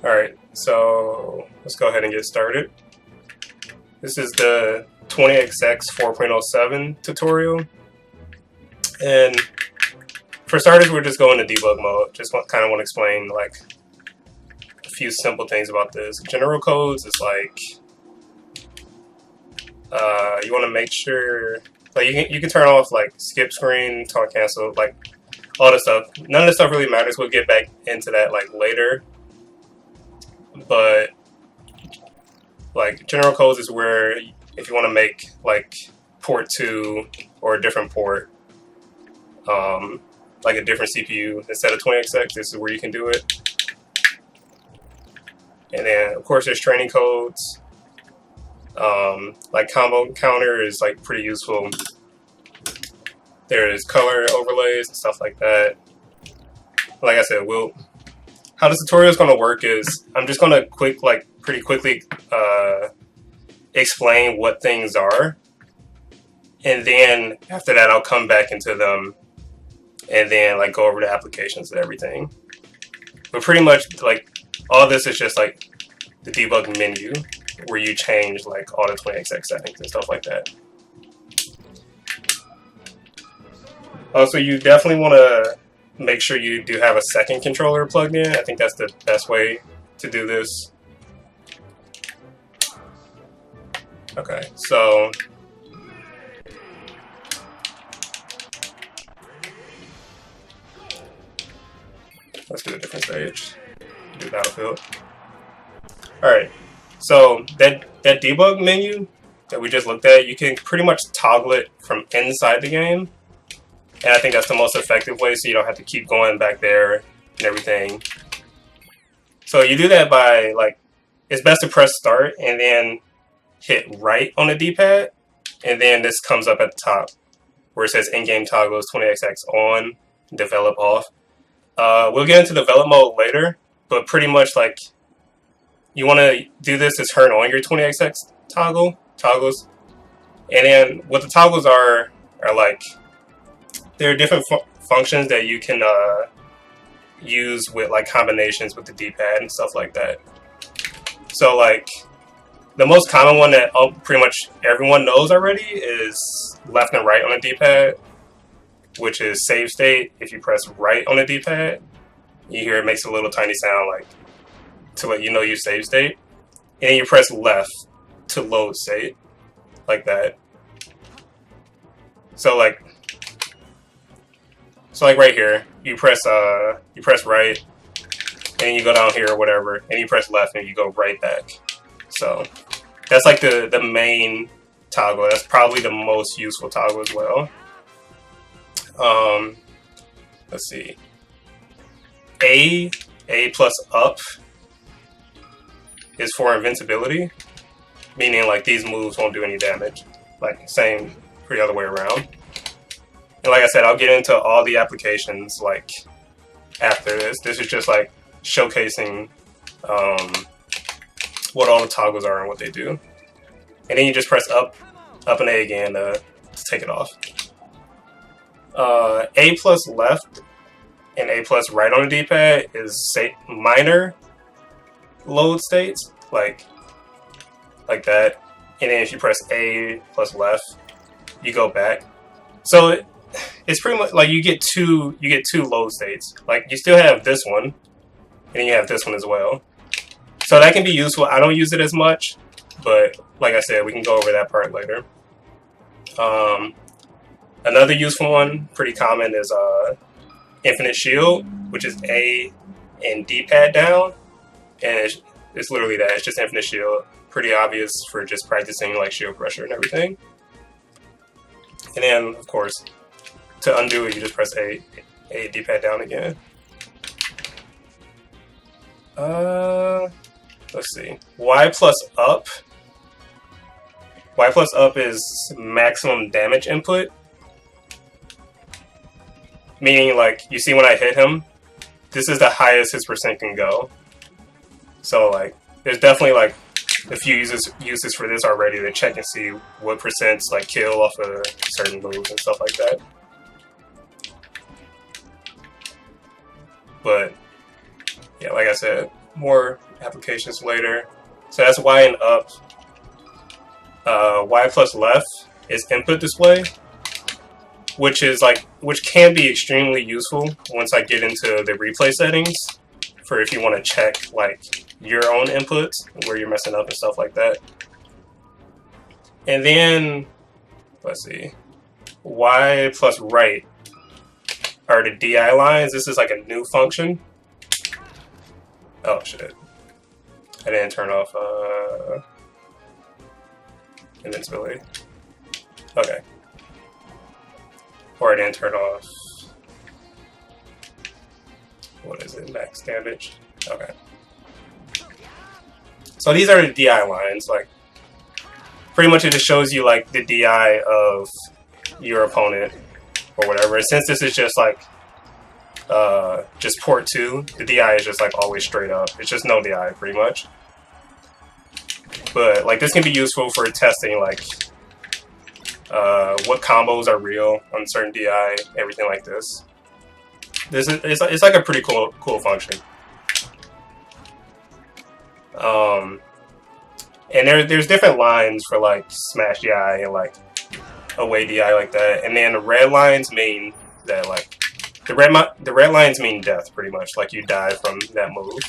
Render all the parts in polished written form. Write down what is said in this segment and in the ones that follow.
Alright, so let's go ahead and get started. This is the 20XX 4.07 tutorial. And for starters, we're just going to debug mode. Just kind of want to explain like a few simple things about this. General codes is like you want to make sure like you can turn off like skip screen, talk cancel, like all this stuff. None of this stuff really matters. We'll get back into that like later. But like general codes is where if you want to make like port 2 or a different port, like a different CPU instead of 20XX, this is where you can do it. And then of course there's training codes. Like combo counter is like pretty useful. There's color overlays and stuff like that. Like I said, how this tutorial is going to work is I'm just going to pretty quickly explain what things are, and then after that I'll come back into them and then like go over the applications and everything. But pretty much like all this is just like the debug menu where you change like all the 20XX settings and stuff like that. Also, you definitely want to make sure you do have a second controller plugged in. I think that's the best way to do this. Okay, so let's do a different stage. Do Battlefield. Alright, so that debug menu that we just looked at, you can pretty much toggle it from inside the game. And I think that's the most effective way, so you don't have to keep going back there and everything. So you do that by, like, it's best to press start and then hit right on the D-pad. And then this comes up at the top where it says in-game toggles 20XX on, develop off. We'll get into develop mode later, but pretty much, like, you want to do this to turn on your 20XX toggles. And then what the toggles are like, there are different functions that you can use with like combinations with the D-pad and stuff like that. So like the most common one that pretty much everyone knows already is left and right on the D-pad, which is save state. If you press right on the D-pad, you hear it makes a little tiny sound like to let you know you save state. And then you press left to load state, like that. So like right here, you press right, and you go down here or whatever, and you press left and you go right back. So that's like the main toggle. That's probably the most useful toggle as well. Let's see. A plus up is for invincibility, meaning like these moves won't do any damage. Like same for the other way around. And like I said, I'll get into all the applications like after this. This is just like showcasing what all the toggles are and what they do. And then you just press up and A again to take it off. A plus left and A plus right on the D-pad is minor load states, like that. And then if you press A plus left, you go back. So it's pretty much like you get two load states. Like you still have this one, and then you have this one as well. So that can be useful. I don't use it as much, but like I said, we can go over that part later. Another useful one, pretty common, is infinite shield, which is A and D-pad down, and it's literally that. It's just infinite shield. Pretty obvious for just practicing like shield pressure and everything. And then of course, to undo it, you just press A D-pad down again. Let's see. Y plus up. Y plus up is maximum damage input. Meaning, like, you see when I hit him, this is the highest his percent can go. So, like, there's definitely, like, a few uses for this already to check and see what percents, like, kill off of certain moves and stuff like that. But, yeah, like I said, more applications later. So that's Y and up. Y plus left is input display, which can be extremely useful once I get into the replay settings for if you want to check like your own inputs, where you're messing up and stuff like that. And then let's see, Y plus right are the DI lines. This is like a new function. Oh shit, I didn't turn off invincibility. Okay. Or I didn't turn off, what is it, max damage? Okay. So these are the DI lines, like, pretty much it just shows you like the DI of your opponent or whatever. Since this is just like, just port 2, the DI is just like always straight up. It's just no DI pretty much. But like this can be useful for testing like, what combos are real on certain DI, everything like this. It's like a pretty cool function. And there's different lines for like smash DI and like away DI like that. And then the red lines mean that like the red lines mean death pretty much, like you die from that move.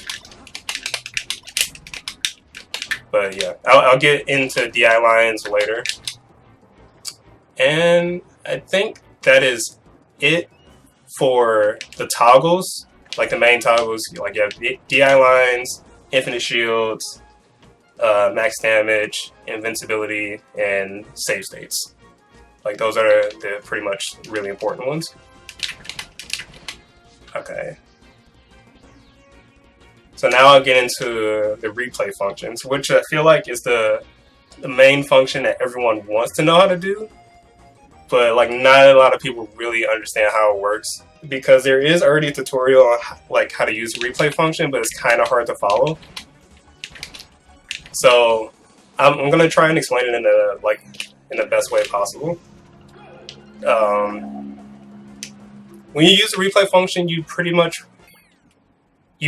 But yeah, I'll get into DI lines later. And I think that is it for the toggles, like the main toggles. Like you have DI lines, infinite shields, max damage, invincibility, and save states. Like those are the pretty much really important ones. Okay. So now I'll get into the replay functions, which I feel like is the main function that everyone wants to know how to do. But like not a lot of people really understand how it works, because there is already a tutorial on like how to use the replay function, but it's kind of hard to follow. So I'm gonna try and explain it in the best way possible. When you use the replay function, you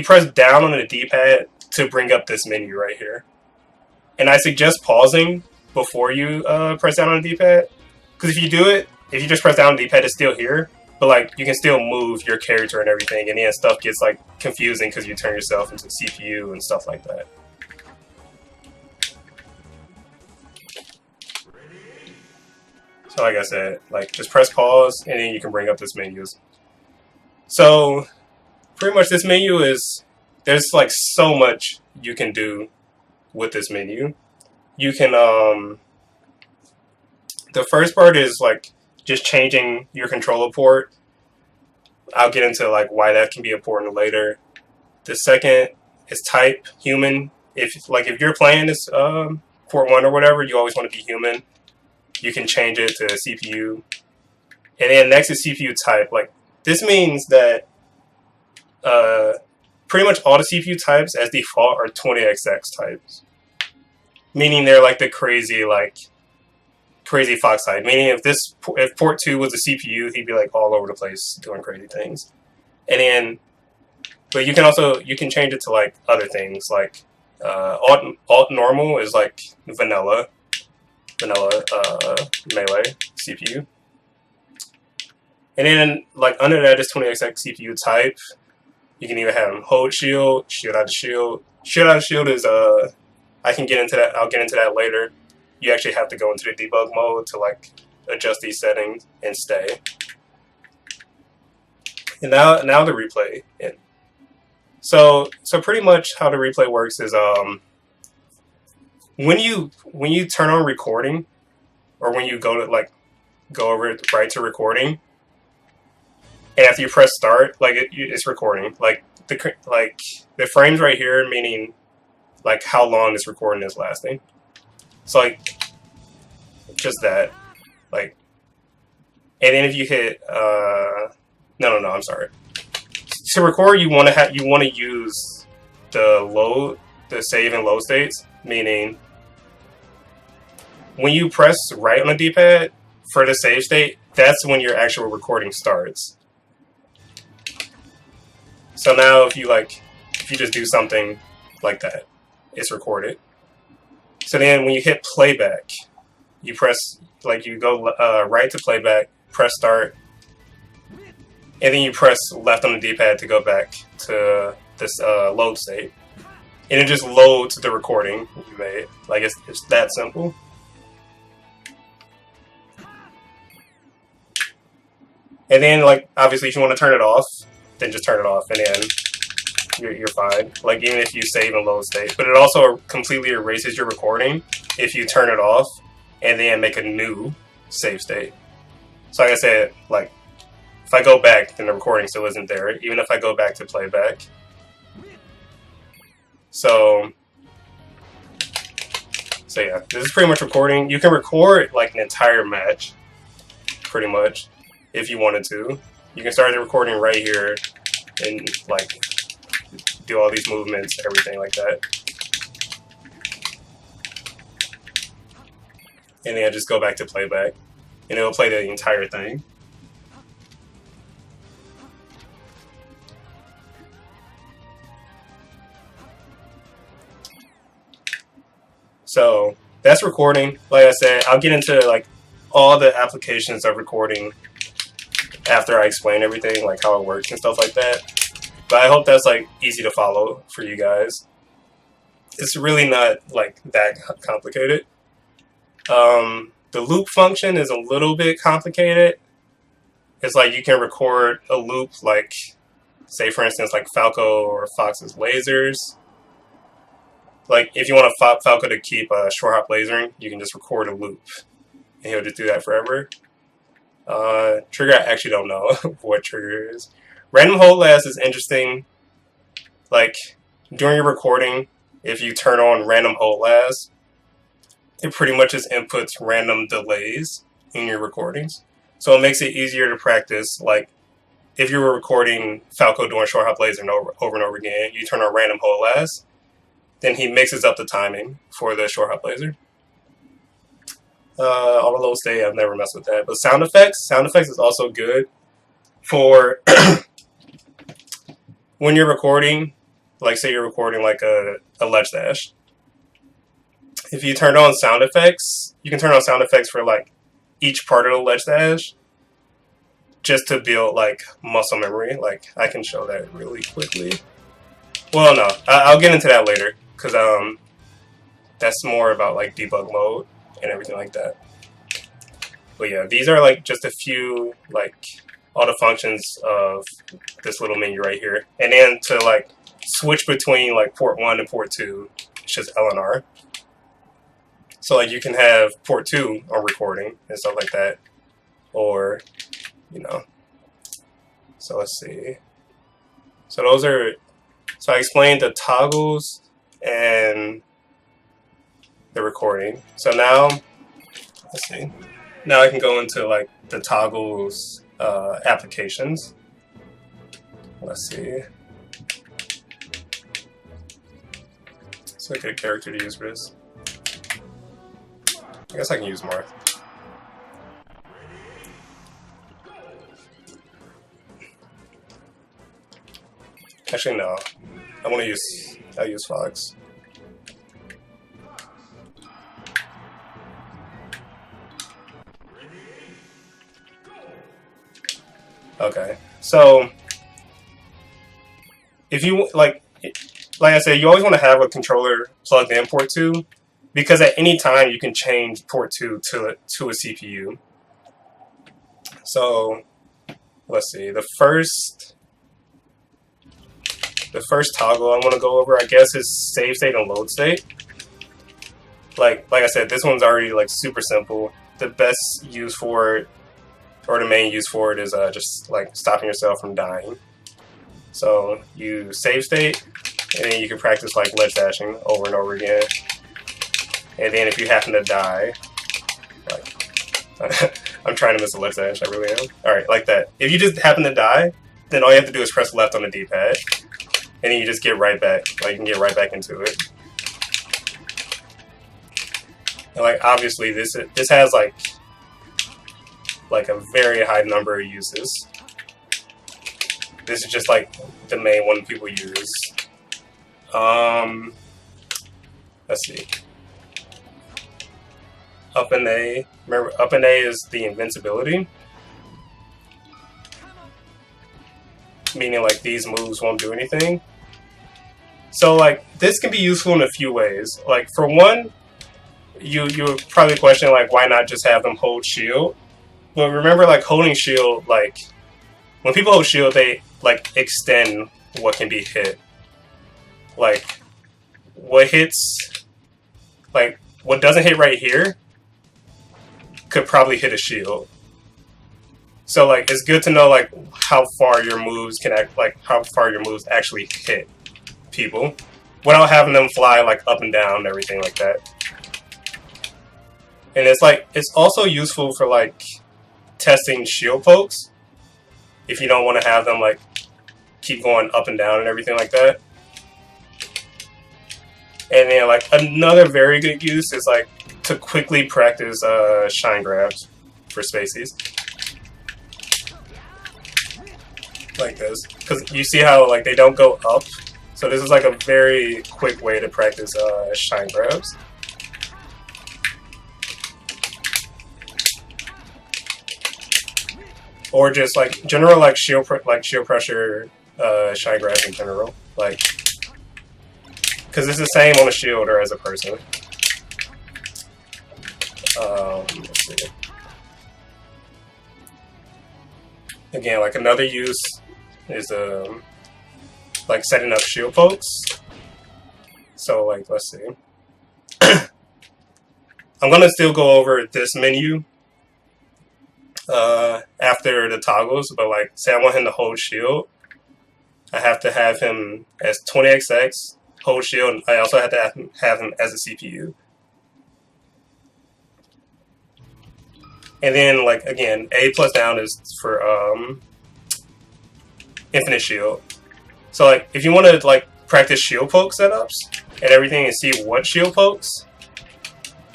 press down on the D-pad to bring up this menu right here, and I suggest pausing before you press down on the D-pad. Because if you just press down on the D-pad, it's still here, but like you can still move your character and everything, and then stuff gets like confusing because you turn yourself into CPU and stuff like that. So like I said, like just press pause, and then you can bring up this menu. So pretty much this menu there's like so much you can do with this menu. You can the first part is like just changing your controller port. I'll get into like why that can be important later. The second is type human. If you're playing this port 1 or whatever, you always want to be human. You can change it to CPU. And then next is CPU type. Like this means that pretty much all the CPU types as default are 20XX types. Meaning they're like the crazy fox type. Meaning if port 2 was a CPU, he'd be like all over the place doing crazy things. And then, but you can change it to like other things like alt normal is like vanilla melee CPU. And then like under that is 20XX CPU type. You can either have hold shield, shield out of shield. Shield out of shield is I can get into that. I'll get into that later. You actually have to go into the debug mode to like adjust these settings and stay. And now the replay. So pretty much how the replay works is when you turn on recording, or when you go over right to recording, and after you press start, like it's recording. Like the frames right here, meaning like how long this recording is lasting. So like just that, like, and then if you hit no, I'm sorry. To record, you want to use the save and load states, meaning when you press right on the D-pad for the save state, that's when your actual recording starts. So now if you just do something like that. It's recorded. So then when you hit playback, you press, like you go right to playback, press start, and then you press left on the D-pad to go back to this load state. And it just loads the recording you made. Like, it's that simple. And then, like, obviously if you want to turn it off, then just turn it off, and then you're fine. Like, even if you save in load state. But it also completely erases your recording if you turn it off and then make a new save state. So like I said, like, if I go back, then the recording still isn't there, even if I go back to playback. So yeah, this is pretty much recording. You can record like an entire match, pretty much, if you wanted to. You can start the recording right here and like do all these movements, everything like that. And then just go back to playback, and it'll play the entire thing. So that's recording. Like I said, I'll get into like all the applications of recording after I explain everything, like how it works and stuff like that. But I hope that's like easy to follow for you guys. It's really not like that complicated. The loop function is a little bit complicated. It's like you can record a loop, like say for instance like Falco or Fox's lasers. Like, if you want Falco to keep a short hop lasering, you can just record a loop, and he'll just do that forever. Trigger, I actually don't know what trigger is. Random hold last is interesting. Like, during your recording, if you turn on random hold last, it pretty much just inputs random delays in your recordings. So it makes it easier to practice. Like, if you were recording Falco doing short hop lasering over and over again, you turn on random hold last, then he mixes up the timing for the short hop laser. Auto load state, I've never messed with that. But sound effects is also good for when you're recording, like say you're recording like a ledge dash. If you turn on sound effects, you can turn on sound effects for like each part of the ledge dash, just to build like muscle memory. Like, I can show that really quickly. Well, no, I'll get into that later, because that's more about like debug mode and everything like that. But yeah, these are like just a few like all the functions of this little menu right here. And then to like switch between like port 1 and port 2, it's just LNR. So like you can have port 2 on recording and stuff like that, or you know. So let's see. So those are. So I explained the toggles and the recording. So now, let's see. Now I can go into like the toggles applications. Let's see. So I get a character to use for this. I guess I can use more. Actually, no. I'll use Fox. Okay, so if you like I said, you always want to have a controller plugged in port 2, because at any time you can change port 2 to a CPU. So let's see, the first toggle I want to go over, I guess, is save state and load state. Like I said, this one's already like super simple. The best use for it, or the main use for it, is just like stopping yourself from dying. So you save state, and then you can practice like ledge dashing over and over again. And then if you happen to die, like I'm trying to miss a ledge dash, I really am. Alright, like that. If you just happen to die, then all you have to do is press left on the D-pad, and then you just get right back. Like, you can get right back into it. And like, obviously this has like a very high number of uses. This is just like the main one people use. Let's see. Up and A. Remember, up and A is the invincibility. Meaning like these moves won't do anything. So like this can be useful in a few ways. Like for one, you would probably question like why not just have them hold shield? But remember like holding shield, like when people hold shield they like extend what can be hit. Like what hits, like what doesn't hit right here could probably hit a shield. So like it's good to know like how far your moves can act, like how far your moves actually hit people without having them fly like up and down and everything like that. And it's like it's also useful for like testing shield pokes if you don't want to have them like keep going up and down and everything like that. And then like another very good use is like to quickly practice shine grabs for spacies. Like this. Because you see how like they don't go up. So this is like a very quick way to practice shine grabs. Or just like general like shield pressure shine grabs in general. Like because it's the same on a shield or as a person. Let's see. Again, like another use is like setting up shield pokes. So like let's see. I'm gonna still go over this menu after the toggles, but like say I want him to hold shield, I have to have him as 20XX hold shield, and I also have to have him as a CPU. And then like again, A plus down is for infinite shield. So like if you want to like practice shield poke setups and everything and see what shield pokes,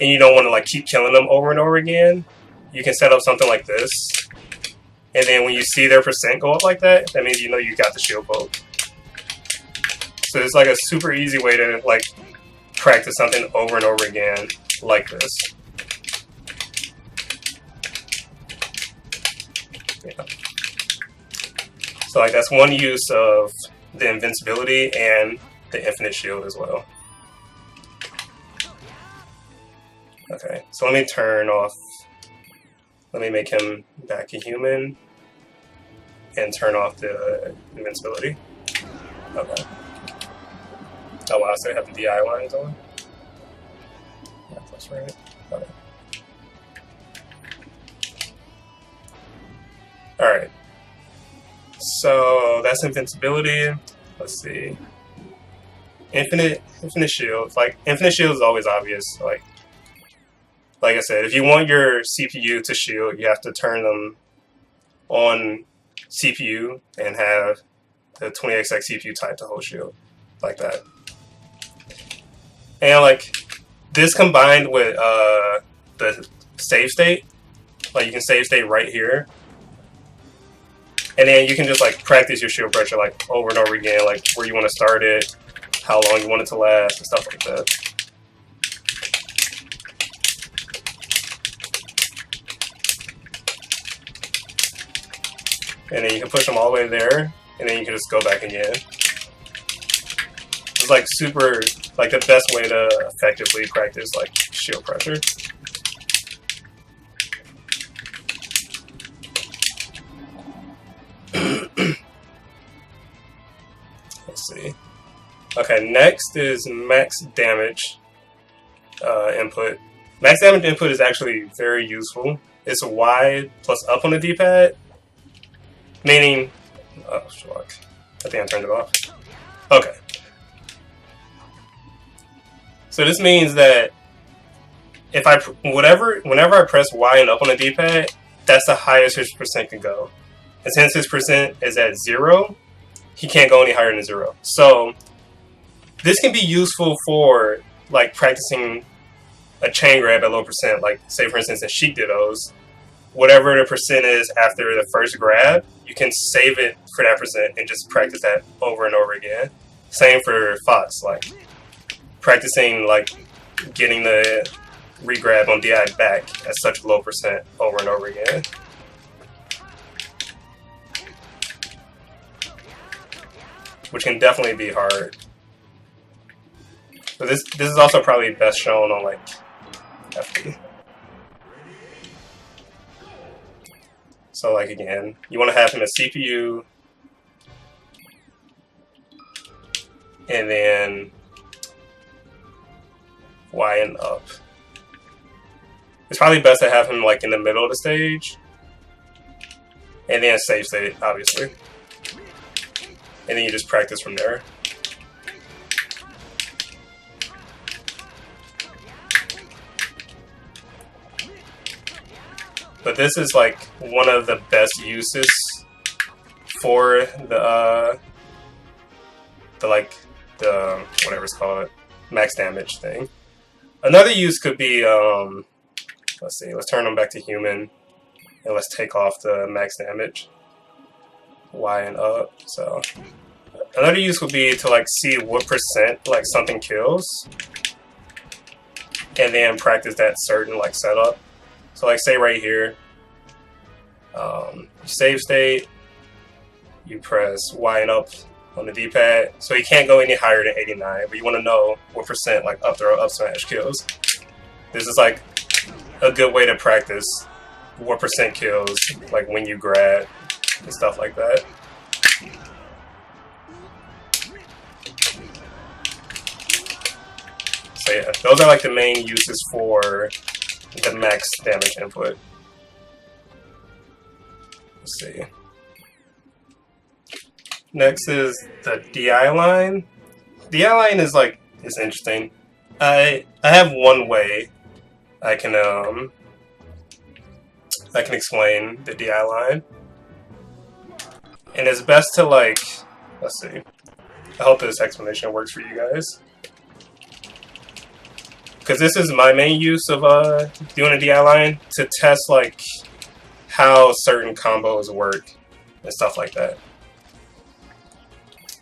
and you don't want to like keep killing them over and over again, you can set up something like this. And then when you see their percent go up like that, that means you know you got the shield poke. So it's like a super easy way to like practice something over and over again like this. Yeah. So like that's one use of the invincibility and the infinite shield as well. Okay, so let me turn off, let me make him back a human and turn off the invincibility. Okay. Oh wow, so I have the DI lines on? Yeah, that's right. Okay. Alright. So that's invincibility. Let's see. Infinite shield. Like infinite shield is always obvious. Like I said, if you want your CPU to shield, you have to turn them on CPU and have the 20XX CPU type to hold shield. Like that. And like this combined with the save state, like you can save state right here. And then you can just like practice your shield pressure like over and over again, like where you want to start it, how long you want it to last, and stuff like that. And then you can push them all the way there, and then you can just go back again. It's like super, like the best way to effectively practice like shield pressure. Let's see. Okay, next is max damage input. Max damage input is actually very useful. It's Y plus up on the D-pad, meaning, oh, fuck. I think I turned it off. Okay. So this means that if whenever I press Y and up on the D-pad, that's the highest his percent can go. And since his percent is at 0, he can't go any higher than 0. So this can be useful for like practicing a chain grab at low percent. Like say for instance in Sheik Dittos, whatever the percent is after the first grab, you can save it for that percent and just practice that over and over again. Same for Fox, like practicing like getting the regrab on DI back at such a low percent over and over again. Which can definitely be hard. But this is also probably best shown on like FD. So like again, you want to have him a CPU, and then Y and up. It's probably best to have him like in the middle of the stage, and then save state, obviously. And then you just practice from there. But this is like one of the best uses for the whatever it's called, max damage thing. Another use could be let's see, let's turn them back to human and let's take off the max damage. Y and up. So another use would be to like see what percent like something kills, and then practice that certain like setup. So like say right here, save state, you press Y and up on the D-pad. So you can't go any higher than 89, but you want to know what percent like up throw, up smash kills. This is like a good way to practice what percent kills like when you grab and stuff like that. So yeah, those are like the main uses for the max damage input. Let's see. Next is the DI line. DI line is like, it's interesting. I have one way I can explain the DI line. And it's best to like, let's see. I hope this explanation works for you guys. Because this is my main use of doing a DI line, to test like how certain combos work and stuff like that.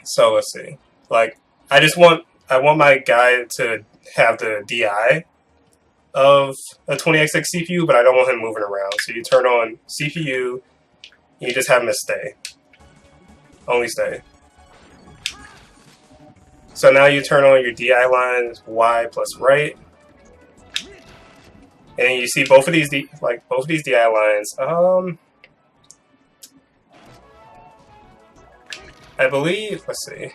So let's see. Like I want my guy to have the DI of a 20XX CPU, but I don't want him moving around. So you turn on CPU, and you just have him to stay. Only stay. So now you turn on your DI lines, Y plus right. And you see both of these DI lines. I believe, let's see.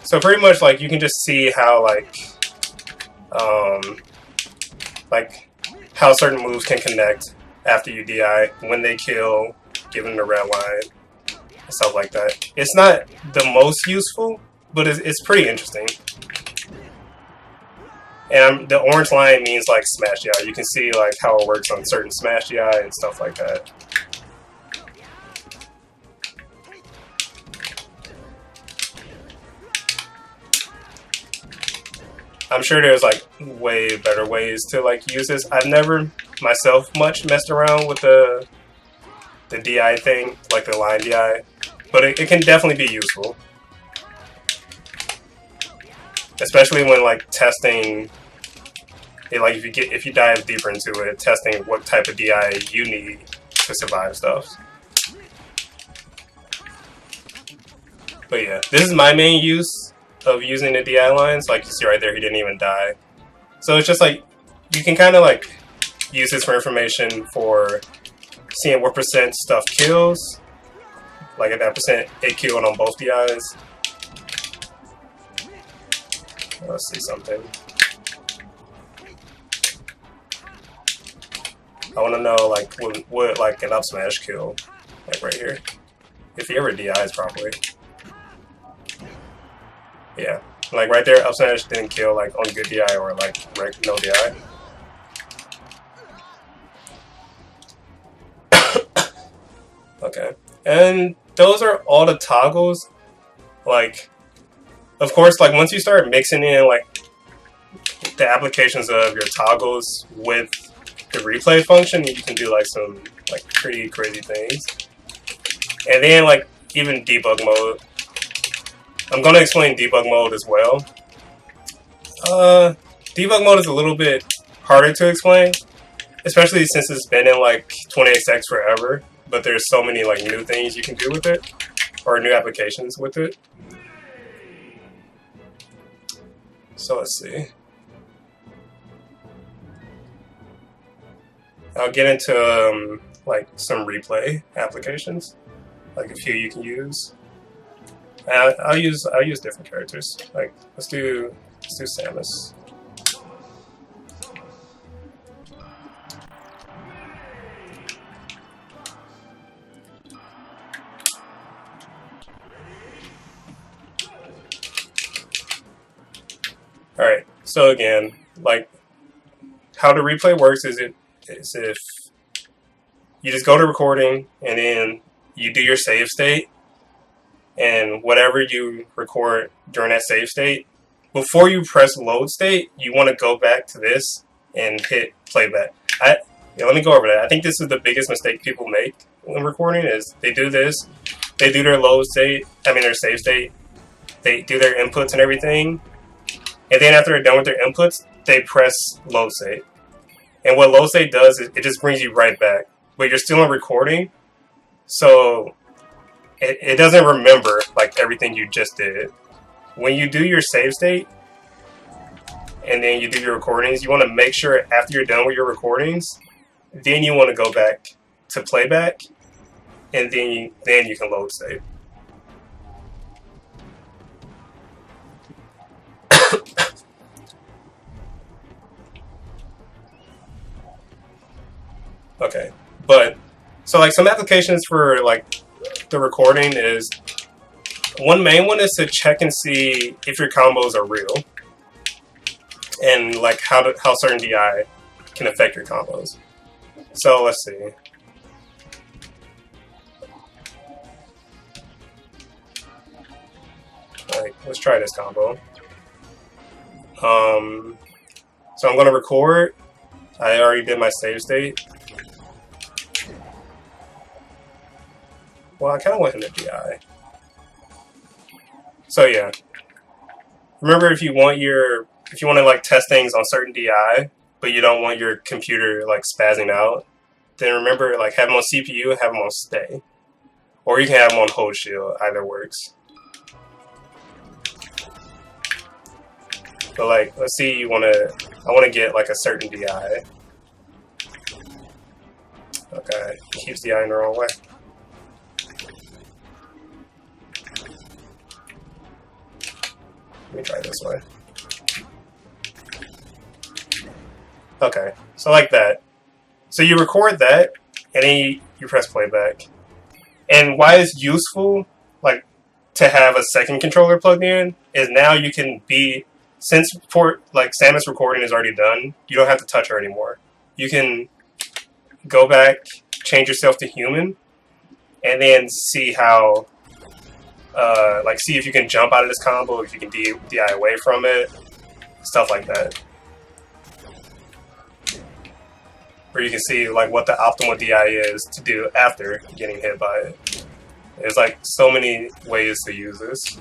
So pretty much like you can just see how like how certain moves can connect after you DI, when they kill, given the red line, and stuff like that. It's not the most useful, but it's pretty interesting. And the orange line means like smash DI. You can see like how it works on certain smash DI and stuff like that. I'm sure there's like way better ways to like use this. I've never myself much messed around with the DI thing, like the line DI, but it can definitely be useful. Especially when like testing it, like if you dive deeper into it, testing what type of DI you need to survive stuff. But yeah, this is my main use of using the DI lines. Like you see right there, he didn't even die. So it's just like you can kind of like use this for information for seeing what percent stuff kills. Like at that percent, it killed on both DIs. Let's see something. I want to know like what like an up smash kill, like right here, if he ever DIs properly. Yeah, like right there, up smash didn't kill like on good DI or like no DI. Okay, and those are all the toggles. Like, of course, like once you start mixing in like the applications of your toggles with the replay function, you can do like some like pretty crazy things. And then like even debug mode. I'm going to explain debug mode as well. Debug mode is a little bit harder to explain, especially since it's been in like 28x forever, but there's so many like new things you can do with it, or new applications with it. So let's see. I'll get into like some replay applications, like a few you can use. I'll use different characters. Like let's do Samus. All right. So again, like how the replay works is if you just go to recording and then you do your save state, and whatever you record during that save state, before you press load state, you want to go back to this and hit playback. Let me go over that. I think this is the biggest mistake people make when recording is they do this, they do their load state, their save state, they do their inputs and everything, and then after they're done with their inputs, they press load state. And what load state does is it just brings you right back, but you're still in recording, so it doesn't remember like everything you just did. When you do your save state and then you do your recordings, you want to make sure after you're done with your recordings, then you want to go back to playback, and then you can load save. Okay, but so like some applications for like the recording is, one main one is to check and see if your combos are real, and like how certain DI can affect your combos. So let's see. Like let's try this combo. So I'm gonna record. I already did my save state. Well, I kind of want him to DI. So yeah, remember if you want to like test things on certain DI, but you don't want your computer like spazzing out, then remember like have them on CPU, have them on stay, or you can have them on hold shield. Either works. But like, let's see, I want to get like a certain DI. Okay, he keeps DI in the wrong way. Let me try this way. Okay, so like that. So you record that, and then you press playback. And why it's useful, like, to have a second controller plugged in, is now you can since like Samus recording is already done, you don't have to touch her anymore. You can go back, change yourself to human, and then see how. See if you can jump out of this combo, if you can DI away from it, stuff like that. Or you can see like what the optimal DI is to do after getting hit by it. There's like so many ways to use this.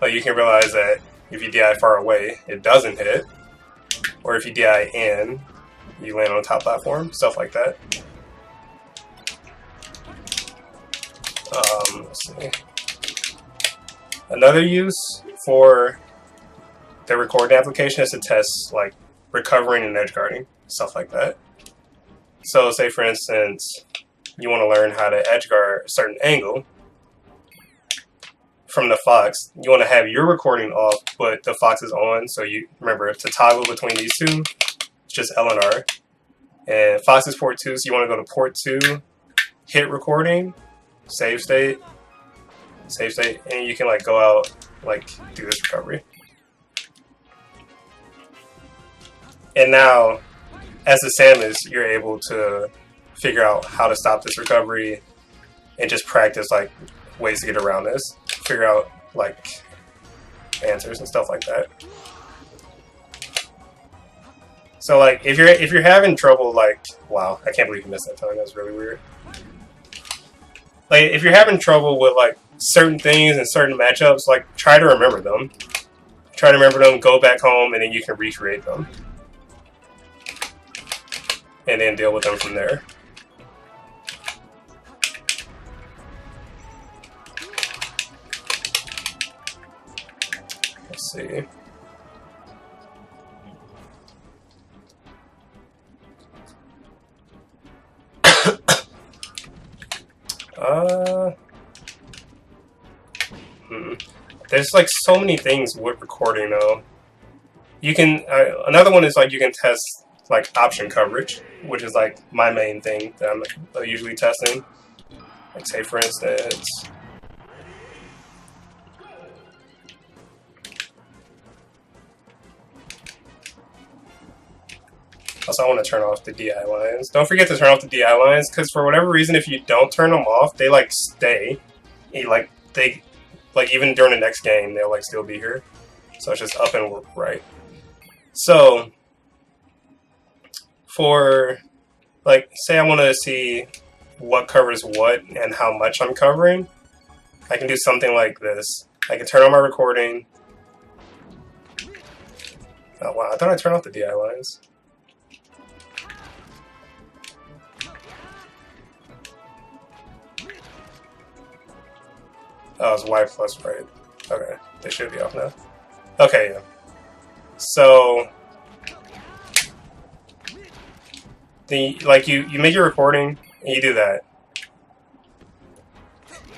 Like you can realize that if you DI far away, it doesn't hit, or if you DI in, you land on the top platform, stuff like that. Let's see. Another use for the recording application is to test like recovering and edge guarding, stuff like that. So say for instance, you want to learn how to edge guard a certain angle from the Fox. You want to have your recording off, but the Fox is on. So you remember to toggle between these two, it's just L and R. And Fox is port 2, so you want to go to port 2, hit recording, save state, and you can like go out, like do this recovery. And now, as the Samus, you're able to figure out how to stop this recovery and just practice like ways to get around this. Figure out like answers and stuff like that. So like if you're having trouble, like wow, I can't believe you missed that time. That's really weird. like if you're having trouble with like certain things and certain matchups, like try to remember them. Try to remember them, go back home, and then you can recreate them. And then deal with them from there. Let's see. There's like so many things with recording though. You can another one is like you can test like option coverage, which is like my main thing that I'm usually testing. Like say for instance, also I want to turn off the DI lines. Don't forget to turn off the DI lines because for whatever reason, if you don't turn them off, they like stay. Like even during the next game, they'll like still be here. So it's just up and right. So for like, say I want to see what covers what and how much I'm covering, I can do something like this. I can turn on my recording. Oh wow, I thought I turned off the DI lines. Oh, it's Y plus, right? Okay, they should be off now. Okay, yeah. So, you make your recording and you do that.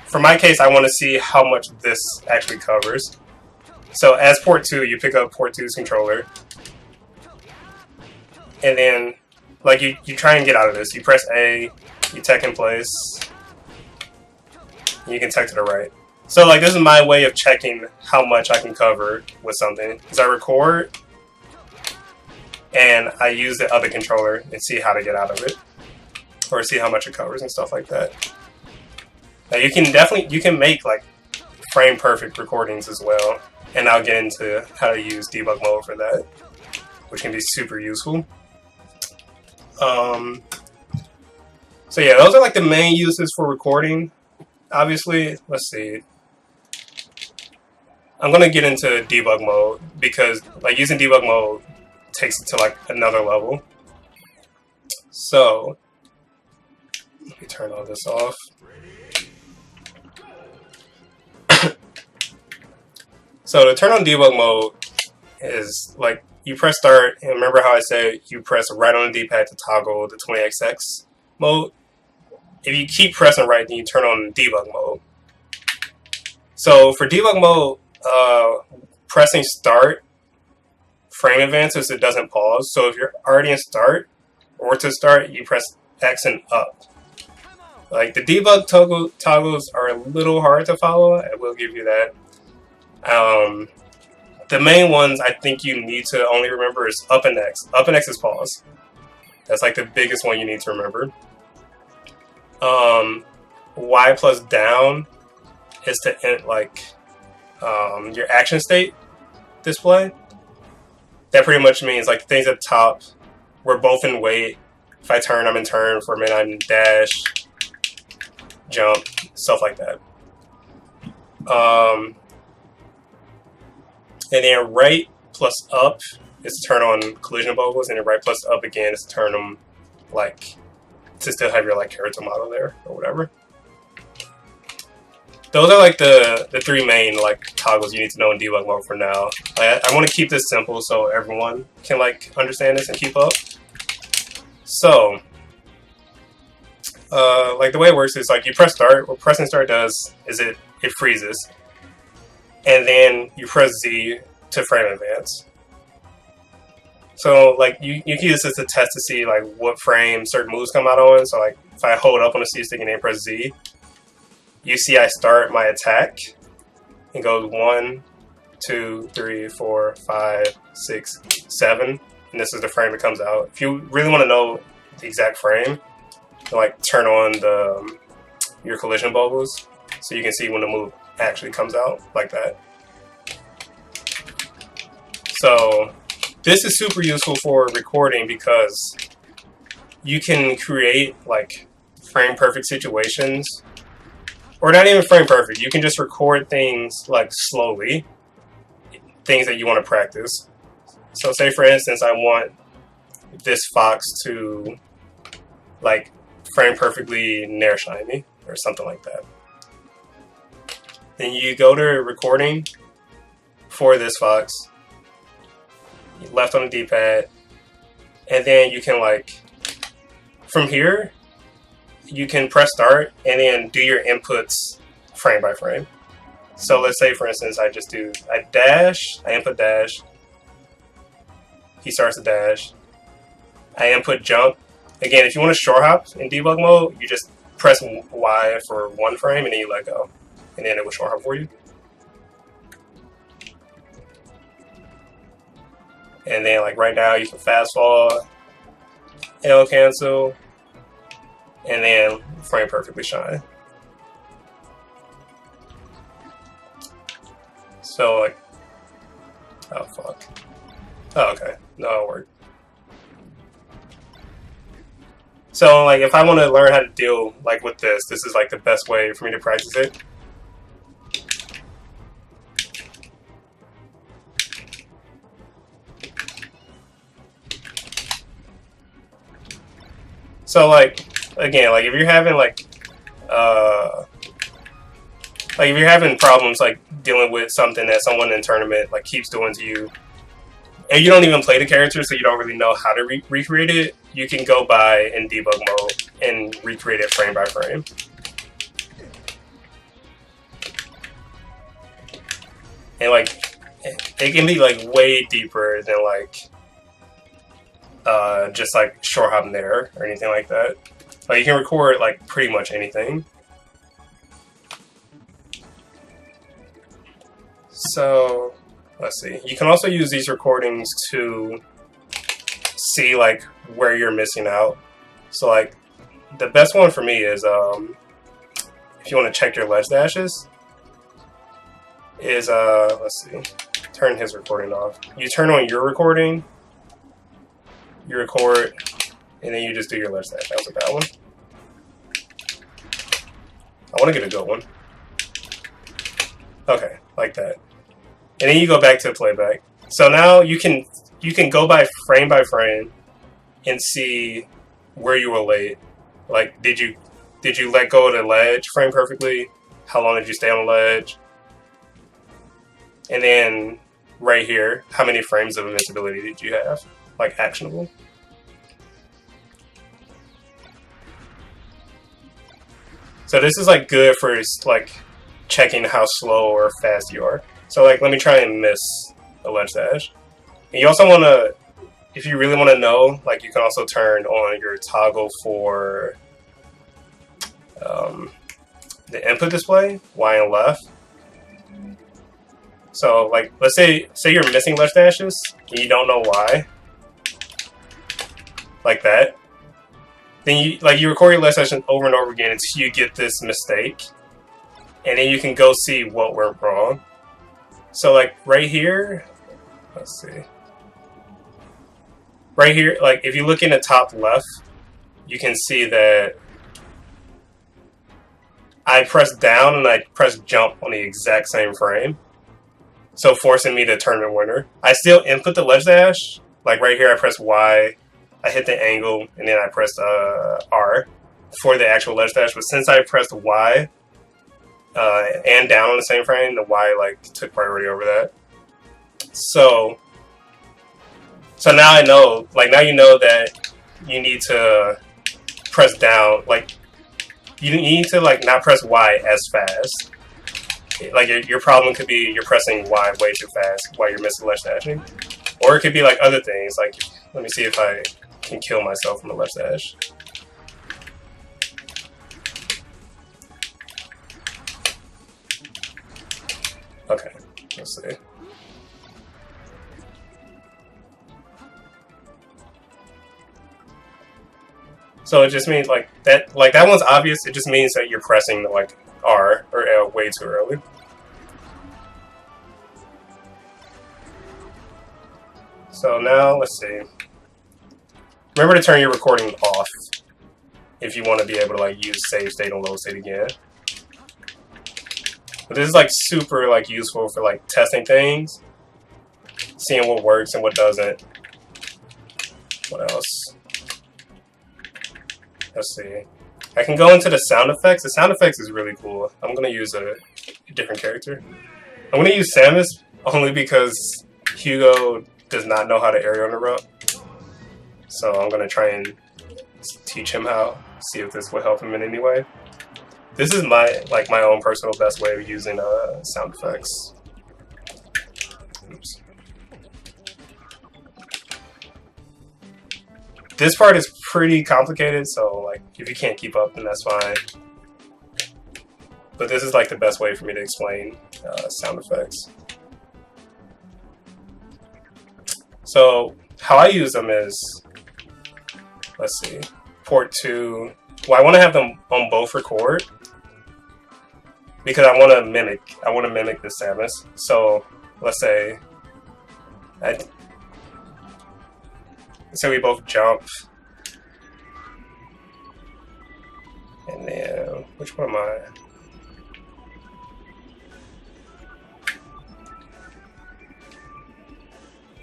For my case, I want to see how much this actually covers. So as port 2, you pick up port 2's controller, and then like you try and get out of this. You press A, you tech in place, and you can tech to the right. So like this is my way of checking how much I can cover with something. Is I record and I use the other controller and see how to get out of it, or see how much it covers and stuff like that. Now you can make like frame perfect recordings as well, and I'll get into how to use debug mode for that, which can be super useful. So yeah, those are like the main uses for recording. Obviously, let's see. I'm gonna get into debug mode because like using debug mode takes it to like another level. So let me turn all this off. So to turn on debug mode is like you press start, and remember how I said you press right on the D-pad to toggle the 20XX mode. If you keep pressing right, then you turn on debug mode. So for debug mode, pressing start frame advances, it doesn't pause. So if you're already in start or to start, you press X and up. Like the debug toggles are a little hard to follow. I will give you that. The main ones I think you need to only remember is up and X. Up and X is pause. That's like the biggest one you need to remember. Y plus down is to end like your action state display. That pretty much means like things at the top, we're both in wait. If I turn, I'm in turn. For a minute, I'm in dash, jump, stuff like that. And then right plus up is to turn on collision bubbles, and then right plus up again is to turn them like to still have your like character model there or whatever. Those are like the three main like toggles you need to know in debug mode for now. I want to keep this simple so everyone can like understand this and keep up. So like the way it works is like you press start. What pressing start does is it freezes, and then you press Z to frame advance. So like you can use this as a test to see like what frame certain moves come out on. So like if I hold up on the C stick and then press Z, you see I start my attack and goes 1, 2, 3, 4, 5, 6, 7, and this is the frame that comes out. If you really want to know the exact frame, you like turn on the your collision bubbles so you can see when the move actually comes out like that. So this is super useful for recording because you can create like frame perfect situations or not even frame perfect. You can just record things like slowly, things that you want to practice. So say for instance, I want this fox to like frame perfectly nair shine me or something like that. Then you go to recording for this fox, left on the D-pad, and then you can like, from here, you can press start and then do your inputs frame by frame. So let's say for instance, I dash, I input dash, he starts a dash, I input jump. Again, if you want to short hop in debug mode, you just press Y for one frame and then you let go. And then it will short hop for you. And then like right now you can fast fall, L cancel, and then frame perfectly shine. So like, oh fuck. Oh, okay, no, it worked. So like if I want to learn how to deal like with this is like the best way for me to practice it. So like again, like if you're having like if you're having problems like dealing with something that someone in tournament like keeps doing to you, and you don't even play the character, so you don't really know how to recreate it, you can go by in debug mode and recreate it frame by frame. And like it can be like way deeper than like just like short hop there or anything like that. Like you can record like pretty much anything. So let's see. You can also use these recordings to see like where you're missing out. So like the best one for me is if you want to check your ledge dashes is let's see, turn his recording off. You turn on your recording, you record, and then you just do your ledge dash. That was a bad one. I want to get a good one. Okay, like that. And then you go back to playback. So now you can go by frame and see where you were late. Like did you let go of the ledge frame perfectly? How long did you stay on the ledge? And then right here, how many frames of invincibility did you have? Like actionable. So this is like good for like checking how slow or fast you are. So like let me try and miss a ledge dash. And you also want to, if you really want to know, like you can also turn on your toggle for the input display, Y and left. So like let's say you're missing ledge dashes and you don't know why, like that. Then you record your ledge session over and over again until you get this mistake, and then you can go see what went wrong. So like right here, let's see. Right here, like if you look in the top left, you can see that I pressed down and I pressed jump on the exact same frame. So forcing me to tournament winner. I still input the ledge dash. Like right here I press Y, I hit the angle, and then I pressed R for the actual ledge dash. But since I pressed Y and down on the same frame, the Y like took priority over that. So now I know, like now you know that you need to press down, like you need to like not press Y as fast. Like your problem could be you're pressing Y way too fast while you're missing ledge dashing. Or it could be like other things, like let me see if I can kill myself from the ledge dash. Okay, let's see. So it just means like that one's obvious. It just means that you're pressing the like R or L way too early. So now let's see. Remember to turn your recording off if you want to be able to like use save state and load state again. But this is like super like useful for like testing things, seeing what works and what doesn't. What else? Let's see. I can go into the sound effects. The sound effects is really cool. I'm gonna use a different character. I'm gonna use Samus only because Hugo does not know how to aerial interrupt. So I'm gonna try and teach him how. See if this will help him in any way. This is my own personal best way of using sound effects. Oops. This part is pretty complicated, so like if you can't keep up, then that's fine. But this is like the best way for me to explain sound effects. So how I use them is, let's see, port 2. Well, I want to have them on both record because I want to mimic the Samus. So let's say we both jump, and then which one am I?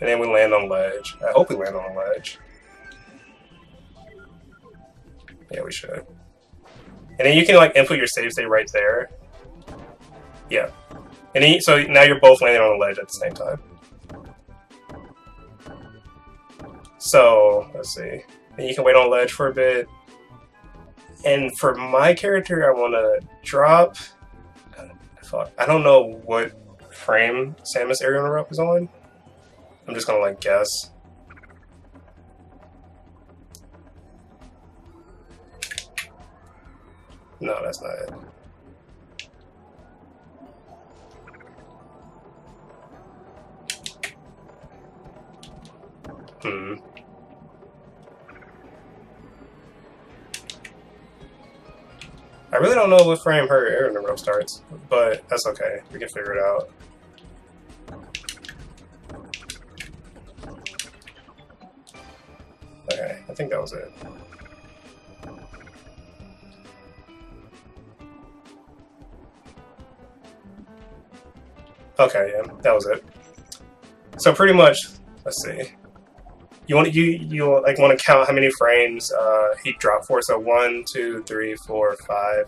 And then we land on ledge. I hope we land on a ledge. Yeah, we should. And then you can like input your save state right there. Yeah. And then, so now you're both landing on the ledge at the same time. So let's see. And you can wait on ledge for a bit. And for my character, I want to drop. I don't know what frame Samus aerial interrupt is on. I'm just gonna like guess. No, that's not it. I really don't know what frame her air interrupt starts, but that's okay. We can figure it out. Okay, I think that was it. Okay, yeah, that was it. So pretty much, let's see. You want to count how many frames he dropped for. So 1, 2, 3, 4, 5.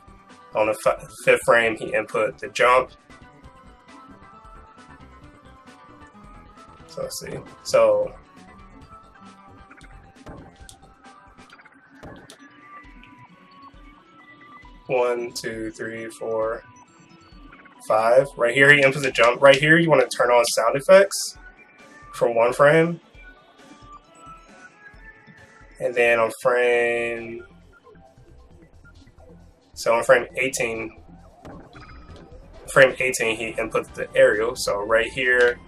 On the 5th frame, he input the jump. So let's see. So 1, 2, 3, 4, 5. Right here, he inputs the jump. Right here, you want to turn on sound effects for 1 frame. And then on frame 18, he inputs the aerial. So right here,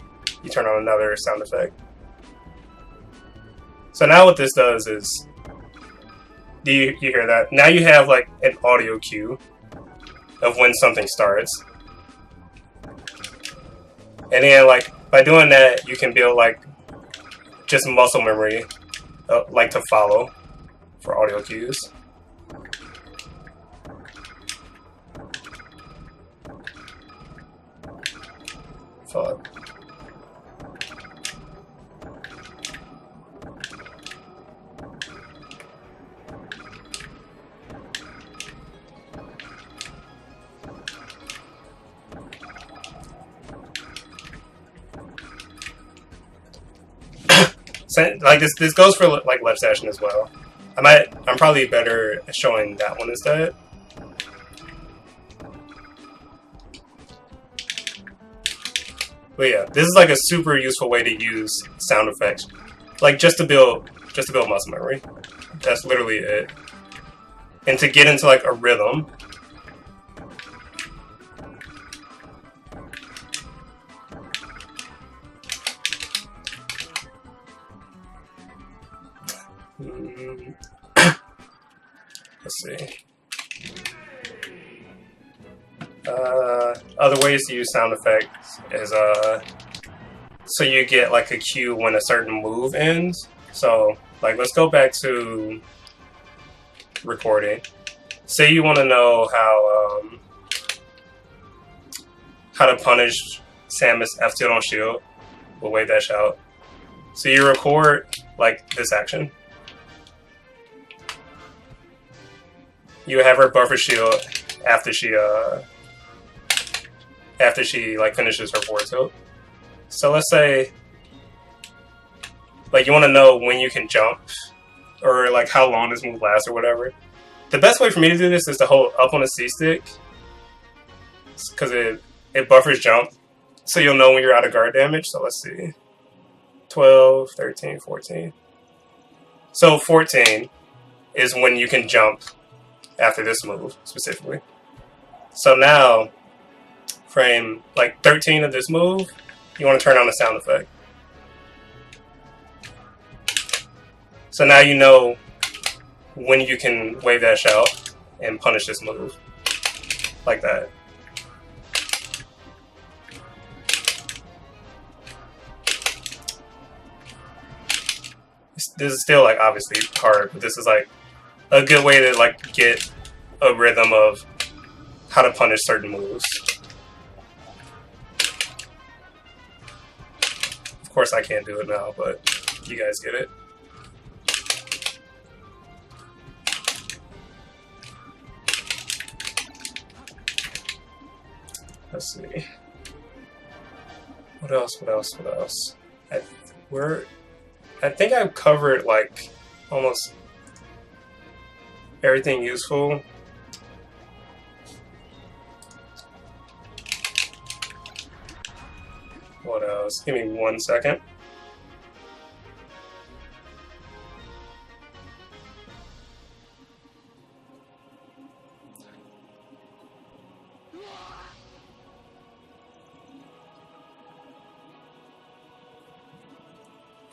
you turn on another sound effect. So now what this does is, do you hear that? Now you have like an audio cue of when something starts. And then like by doing that, you can build like just muscle memory, like to follow for audio cues. Fuck. Like this goes for like left session as well. I'm probably better at showing that one instead. But yeah, this is like a super useful way to use sound effects, like just to build muscle memory. That's literally it. And to get into like a rhythm. Let's see. Other ways to use sound effects is so you get like a cue when a certain move ends. So like let's go back to recording. Say you want to know how to punish Samus F tilt on shield. We'll wave dash out. So you record like this action. You have her buffer shield after she like finishes her forward tilt. So let's say like you want to know when you can jump or like how long this move lasts or whatever. The best way for me to do this is to hold up on the C stick because it buffers jump, so you'll know when you're out of guard damage. So let's see, 12, 13, 14. So 14 is when you can jump after this move specifically. So now, frame like 13 of this move, you want to turn on the sound effect. So now you know when you can wave dash out and punish this move. Like that. This is still like obviously hard, but this is like a good way to like get a rhythm of how to punish certain moves. Of course I can't do it now, but you guys get it. Let's see. What else? What else? What else? I think I've covered like almost everything useful. What else? Give me 1 second.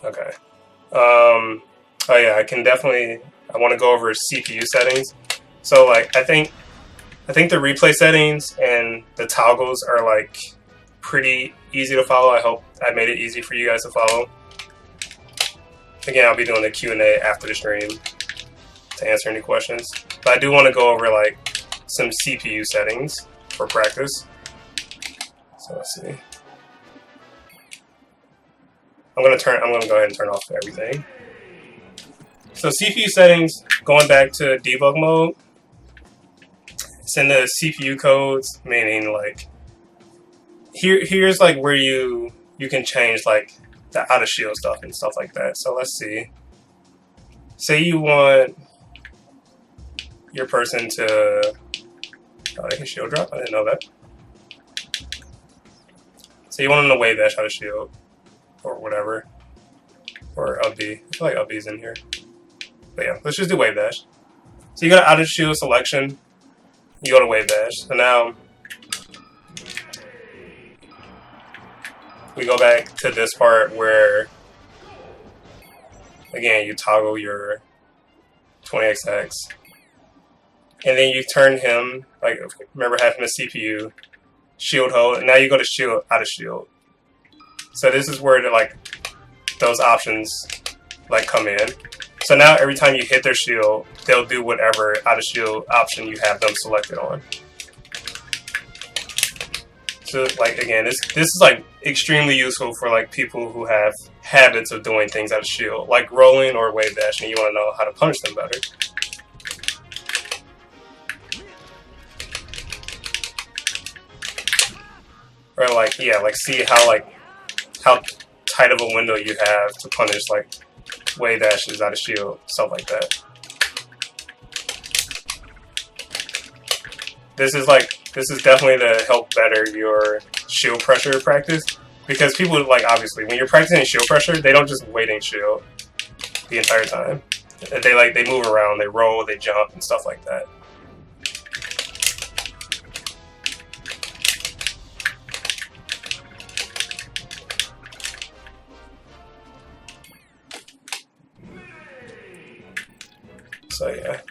Okay. Oh yeah, I want to go over CPU settings. So like I think the replay settings and the toggles are like pretty easy to follow. I hope I made it easy for you guys to follow. Again, I'll be doing the Q&A after the stream to answer any questions. But I do want to go over like some CPU settings for practice. So let's see. I'm gonna go ahead and turn off everything. So CPU settings, going back to debug mode, it's in the CPU codes, meaning like here's like where you can change like the out of shield stuff and stuff like that. So let's see. Say you want your person to they can shield drop. I didn't know that. So you want them to wave dash out of shield. Or whatever, or up B. I feel like up B's in here. But yeah, let's just do wave dash. So you go to out of shield selection, you go to wave dash. So now we go back to this part where, again, you toggle your 20XX, and then you turn him, like, remember having a CPU, shield hold, and now you go to shield, out of shield. So this is where like those options like come in. So now every time you hit their shield, they'll do whatever out of shield option you have them selected on. So like again, this is like extremely useful for like people who have habits of doing things out of shield, like rolling or wave dash, and you want to know how to punish them better. Or like yeah, like see how tight of a window you have to punish like wave dashes out of shield, stuff like that. This is definitely to help better your shield pressure practice, because people like obviously when you're practicing shield pressure, they don't just wait in shield the entire time. They move around, they roll, they jump and stuff like that. So yeah,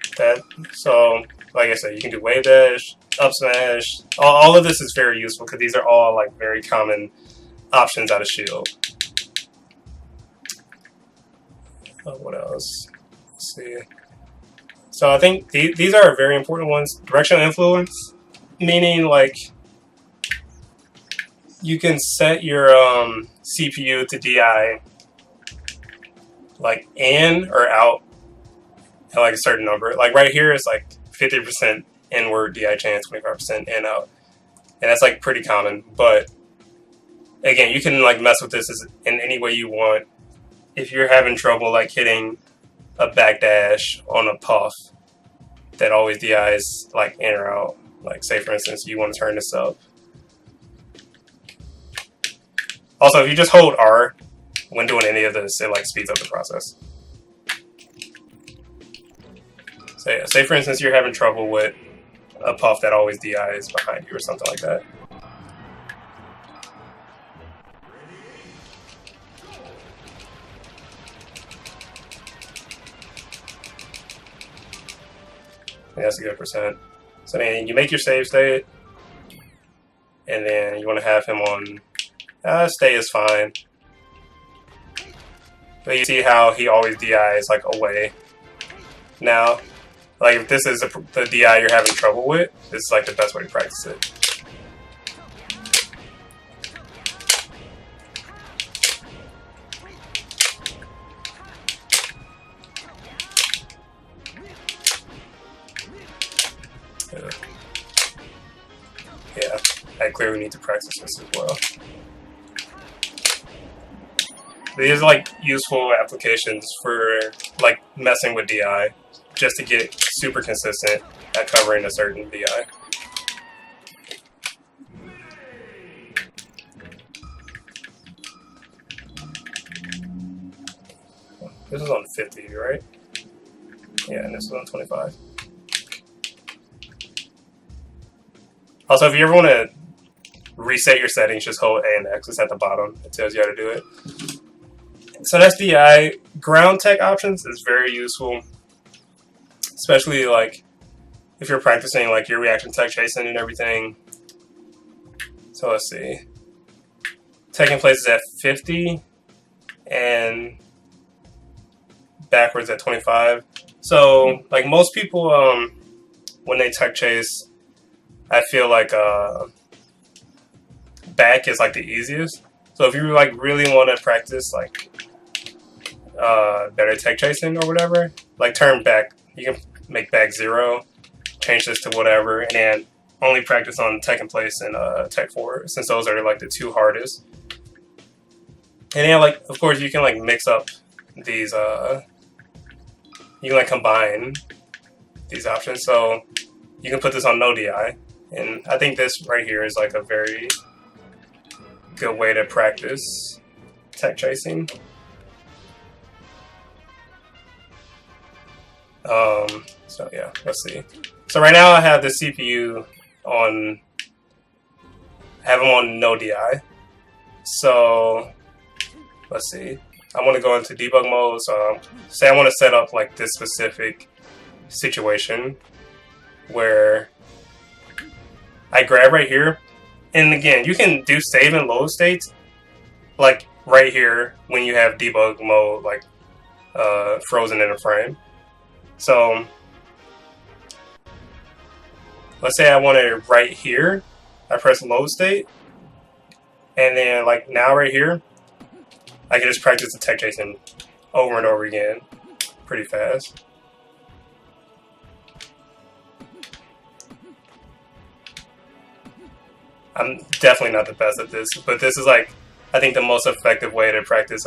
so like I said, you can do wave dash, up smash. All of this is very useful because these are all like very common options out of shield. What else? Let's see. So I think these are very important ones. Directional influence, meaning like you can set your CPU to DI like in or out at like a certain number. Like right here is like 50% inward DI chain, 25% in out, and that's like pretty common. But again, you can like mess with this in any way you want. If you're having trouble like hitting a backdash on a puff that always DIs like in or out, like say for instance you want to turn this up. Also, if you just hold R when doing any of this, it like speeds up the process. So yeah, say for instance you're having trouble with a puff that always DIs behind you or something like that. And that's a good percent. So then you make your save state, and then you want to have him on stay is fine. But you see how he always DIs like away. Now, like if this is the DI you're having trouble with, this is like the best way to practice it. Yeah, I clearly need to practice this as well. These are like useful applications for like messing with DI, just to get super consistent at covering a certain DI. This is on 50, right? Yeah, and this is on 25. Also, if you ever want to reset your settings, just hold A and X. It's at the bottom. It tells you how to do it. So that's DI. Ground tech options is very useful, especially like if you're practicing like your reaction tech chasing and everything. So let's see. Taking place is at 50 and backwards at 25. So like most people, when they tech chase, I feel like back is like the easiest. So if you like really want to practice like better tech chasing or whatever, like turn back. You can make back 0, change this to whatever, and then only practice on tech in place and tech forward, since those are like the two hardest. And then like of course you can like mix up these. You can like combine these options. So you can put this on no DI. And I think this right here is like a very good way to practice tech chasing. So yeah, let's see. So right now I have the CPU on, have them on no DI. So let's see. I want to go into debug mode. So say I want to set up like this specific situation where I grab right here, and again, you can do save and load states like right here when you have debug mode like frozen in a frame. So let's say I want it right here. I press load state, and then like now right here, I can just practice the tech chasing over and over again pretty fast. I'm definitely not the best at this, but this is like, I think the most effective way to practice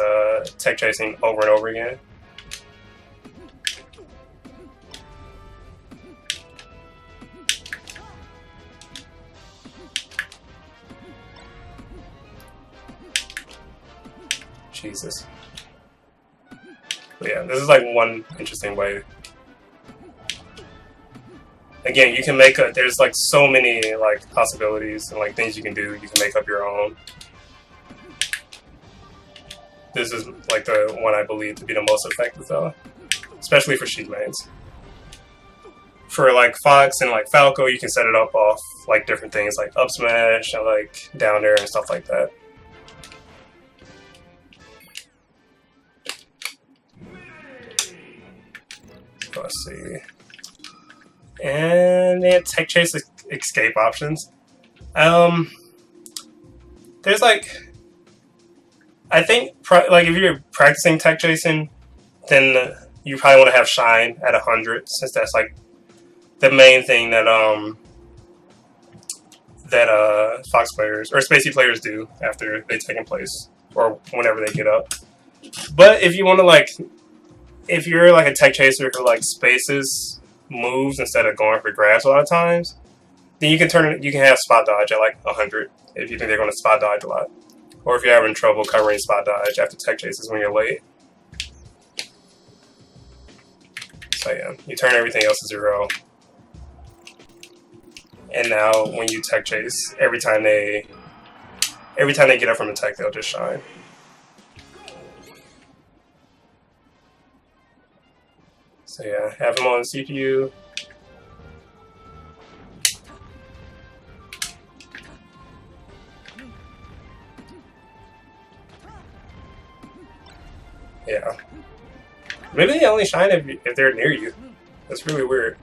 tech chasing over and over again. Jesus. But yeah, this is like one interesting way. Again, you can make there's like so many like possibilities and like things you can do. You can make up your own. This is like the one I believe to be the most effective though, especially for sheet mains. For like Fox and like Falco, you can set it up off like different things like up smash and like down air and stuff like that. Let's see. And then tech chase escape options. there's like, I think like if you're practicing tech chasing, then you probably want to have shine at 100, since that's like the main thing that Fox players or Spacey players do after they've taken place or whenever they get up. But if you want to like, if you're like a tech chaser who like spaces moves instead of going for grabs a lot of times, then you can have spot dodge at like 100 if you think they're going to spot dodge a lot, or if you're having trouble covering spot dodge after tech chases when you're late. So yeah, you turn everything else to 0. And now when you tech chase, every time they get up from attack, they'll just shine. So yeah, have them on the CPU. Yeah. Maybe they only shine if they're near you. That's really weird.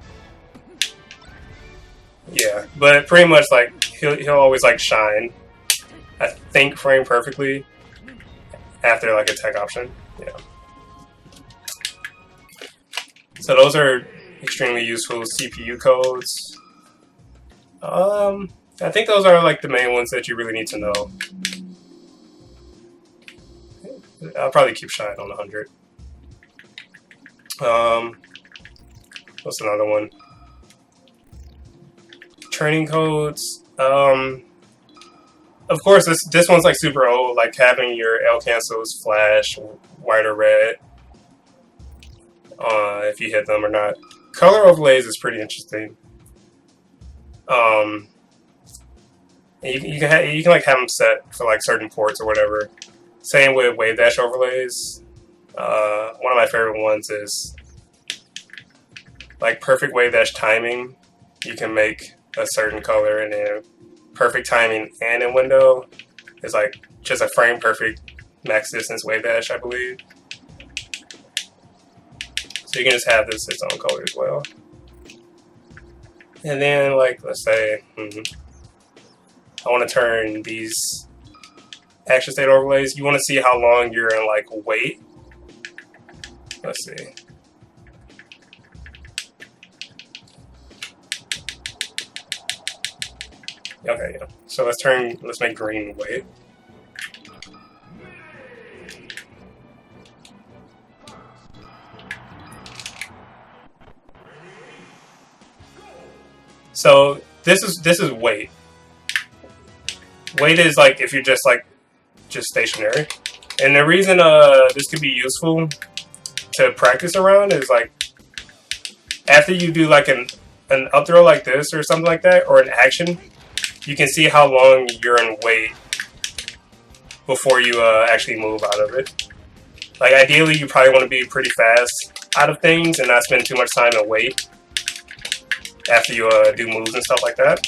Yeah, but pretty much like he'll always like shine, I think, frame perfectly after like a tech option. Yeah. So those are extremely useful CPU codes. I think those are like the main ones that you really need to know. I'll probably keep shine on 100. What's another one? Training codes. Of course, this one's like super old, like having your L cancels flash white or red if you hit them or not. Color overlays is pretty interesting. And you can like have them set for like certain ports or whatever. Same with wave dash overlays. One of my favorite ones is like perfect wave dash timing. You can make a certain color, and then perfect timing and in window is like just a frame perfect max distance wave dash, I believe. So you can just have this its own color as well. And then like, let's say I want to turn these action state overlays. You want to see how long you're in like wait. Let's see. Okay, yeah. So let's make green wait. So this is wait. Wait is like if you're just stationary. And the reason this could be useful to practice around is like after you do like an up throw like this or something like that, or an action, you can see how long you're in wait before you actually move out of it. Like ideally, you probably want to be pretty fast out of things and not spend too much time in wait after you do moves and stuff like that.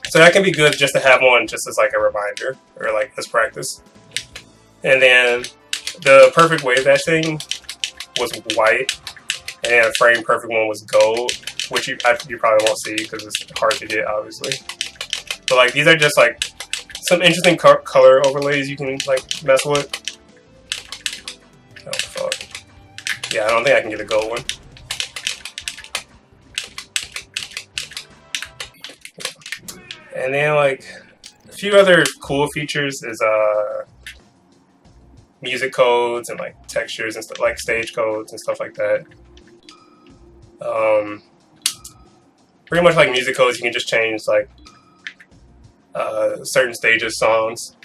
So that can be good just to have one just as like a reminder or like as practice. And then the perfect wave dash thing was white, and the frame perfect one was gold, which you probably won't see because it's hard to get, obviously. But like these are just like some interesting color overlays you can like mess with. Oh fuck. Yeah, I don't think I can get a gold one. And then like a few other cool features is music codes and like textures and stuff, like stage codes and stuff like that. Pretty much like music codes, you can just change like certain stages songs.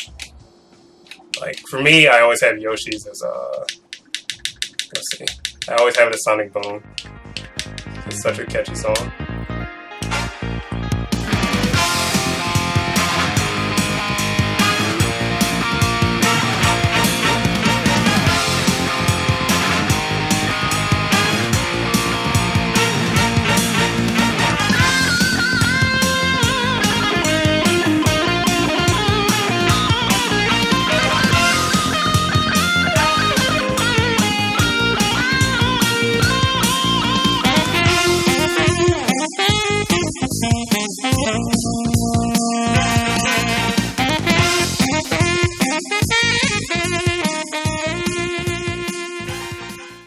Like for me, I always have Yoshi's as let's see, I always have it as Sonic Boom. It's such a catchy song.